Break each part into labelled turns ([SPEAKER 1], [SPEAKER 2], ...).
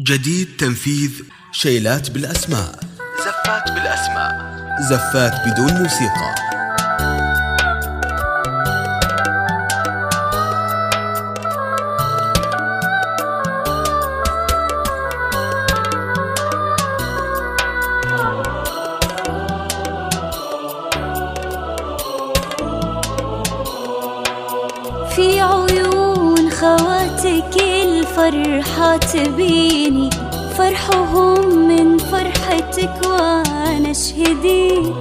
[SPEAKER 1] جديد تنفيذ شيلات بالأسماء، زفات بالأسماء، زفات بدون موسيقى.
[SPEAKER 2] في عيون خواتك الفرحة تبيني، فرحهم من فرحتك وانا شهدي،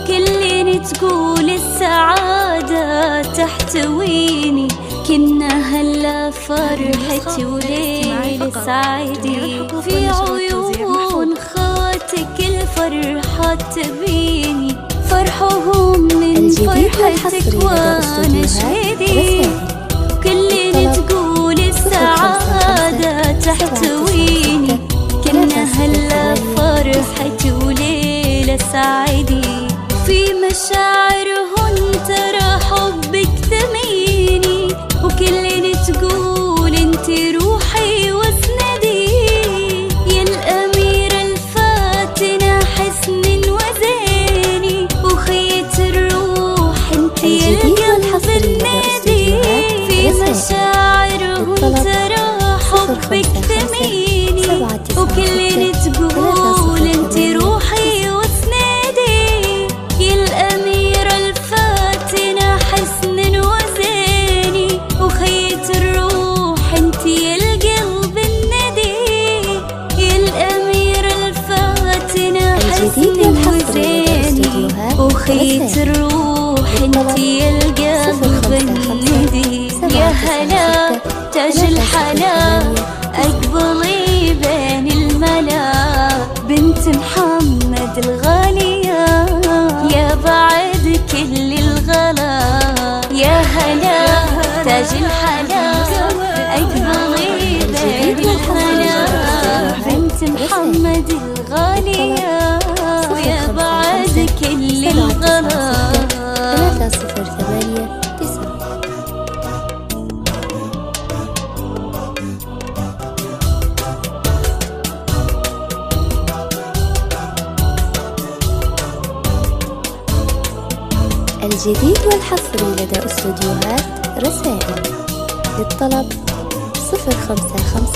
[SPEAKER 2] كلين تقول السعادة تحتويني، كنا هلا فرحتي وليل سعيدي. في عيون خواتك الفرحة تبيني، فرحهم من فرحتك وانا شهدي، كلين تقول السعادة تحتويني، كنا هلا فرحتي وليلة سعيدي. في مشاعرهن ترى حبك ثميني، وكلين تقول انتي روحي وسندي، يا الأميرة الفاتنة حسن وزيني، وخيت الروح انتي القلب النادي. في مشاعرهن ترى حبك ثميني، وكلين تقول انتي روحي وسندي، يا الأميرة الفاتنة حسن وزيني، وخيت الروح انتي القلب الندي، يا الأميرة الفاتنة حسن وزيني، وخيت الروح انتي القلب الندي. يا هلا تاج الحلا أقبلي بين الملا، بنت محمد الغالية يا بعد كل الغلا. يا هلا تاج الحلا أقبلي بين الملا، بنت محمد الغالية يا بعد كل الغلا.
[SPEAKER 3] 3089. الجديد والحصري لدى استوديوهات رسائل، للطلب 055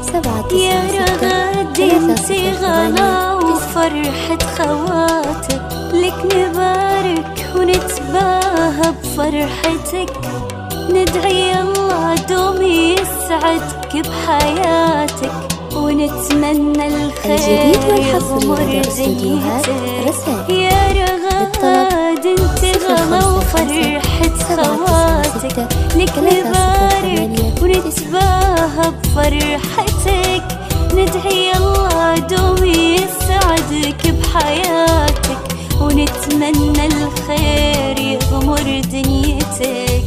[SPEAKER 3] 796
[SPEAKER 2] يا رغد انتي غلا وفرحة خواتك، لك نبارك ونتباهى بفرحتك، ندعي الله دوم يسعدك بحياتك، ونتمنى الخير يغمر دنيتك. يا رغد انتي غلا وفرحة خواتك، لك نبارك ونتباهى بفرحتك، ندعي الله دوم يسعدك بحياتك، ونتمنى الخير يغمر دنيتك.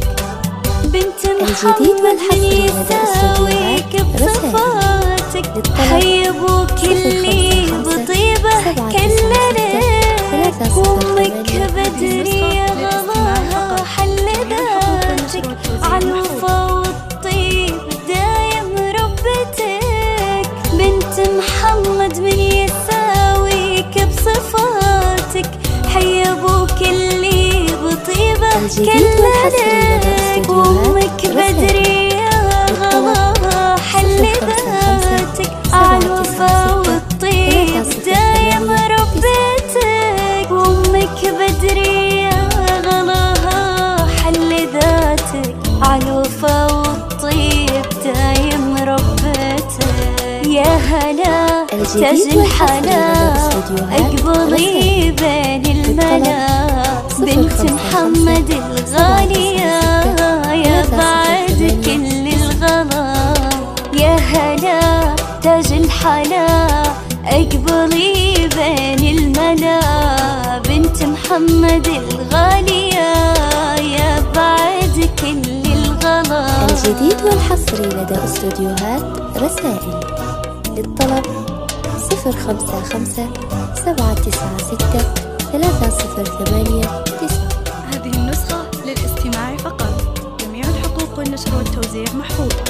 [SPEAKER 2] بنت محمد يساويك بصفاتك، حي ابوك اللي بطيبه كللك، وامك بدري غلاها حل ذاتك، عالوفا والطيب دايم ربتك. بنت محمد من يساويك بصفاتك، حي ابوك اللي بطيبه كللك، وامك بدري غلاها حل ذاتك، عالوفا والطيب دايم ربتك، وامك بدري غلاها حل ذاتك، عالوفا والطيب دايم ربتك. يا هلا تاج الحلا أقبلي بين الملا، بنت محمد الغالية يا بعد كل الغلا. يا هلا تاج الحلا أقبلي بين الملا، بنت محمد الغالية يا بعد كل الغلا.
[SPEAKER 3] الجديد والحصري لدى استوديوهات رسائل، للطلب 055 796 3089.
[SPEAKER 4] هذه النسخة للاستماع فقط، جميع الحقوق والنشر والتوزيع محفوظة.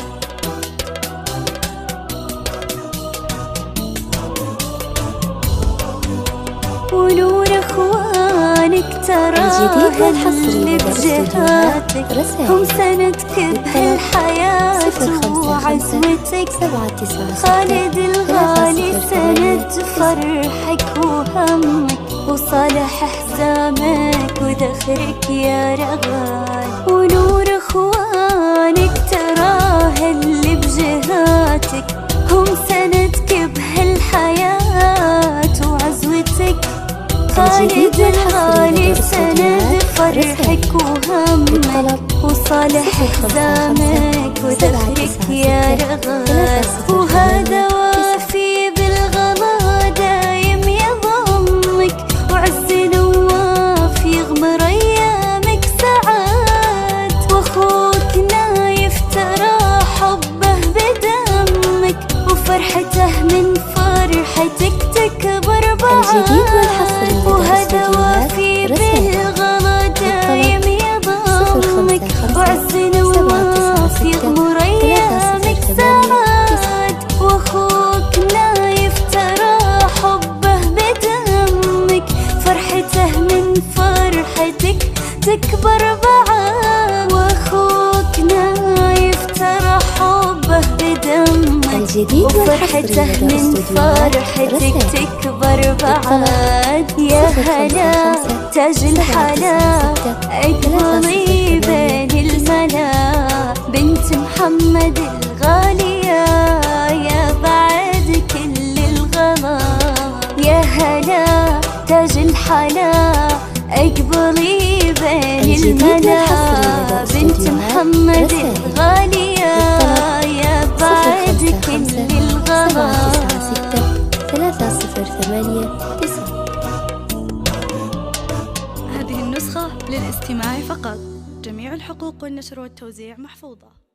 [SPEAKER 2] ونور اخوانك
[SPEAKER 3] الجديد
[SPEAKER 2] تراه
[SPEAKER 3] والحصري
[SPEAKER 2] اللي
[SPEAKER 3] لدى استوديوهات
[SPEAKER 2] بجهاتك
[SPEAKER 3] رسائل.
[SPEAKER 2] هم سندك بهالحياة
[SPEAKER 3] 055
[SPEAKER 2] وعزوتك
[SPEAKER 3] 796
[SPEAKER 2] خالد الغالي
[SPEAKER 3] 308
[SPEAKER 2] سند فرحك وهمك وصالح حزامك وذخرك يا رغال ونور اخوانك تراه اللي بجهاتك هم سندك بهالحياة وعزوتك خالد الغالي سند فرحك وهمك وصالح حزامك وذخرك يا رغال وهذا وافي بالغلا دايم يضمك وعز نواف يغمر ايامك ساعات واخوك نايف ترى حبه بدمك وفرحته من فرحتك تكبر
[SPEAKER 3] الجديد والحصري لدى
[SPEAKER 2] وهذا
[SPEAKER 3] استوديوهات
[SPEAKER 2] وافي
[SPEAKER 3] رسائل.
[SPEAKER 2] بالغلا دايم يضمك وعز نواف يغمر ايامك ساعات واخوك نايف ترى حبه بدمك فرحته من فرحتك تكبر بعد واخوك نايف ترى حبه بدمك
[SPEAKER 3] الجديد
[SPEAKER 2] وفرحته
[SPEAKER 3] والحصري لدى
[SPEAKER 2] من
[SPEAKER 3] استوديوهات
[SPEAKER 2] فرحتك
[SPEAKER 3] رسائل.
[SPEAKER 2] تكبر بعد يا هلا تاج الحلا اقبلي بين الملا بنت محمد الغالية يا بعد كل الغلا يا هلا تاج الحلا اقبلي بين
[SPEAKER 3] الجديد
[SPEAKER 2] الملا
[SPEAKER 3] والحصري لدى
[SPEAKER 2] بنت
[SPEAKER 3] استوديوهات
[SPEAKER 2] محمد
[SPEAKER 3] رسائل.
[SPEAKER 2] الغالية يا بعد كل الغلا
[SPEAKER 3] 796 308 9.
[SPEAKER 4] هذه النسخة للاستماع فقط. جميع الحقوق والنشر والتوزيع محفوظة.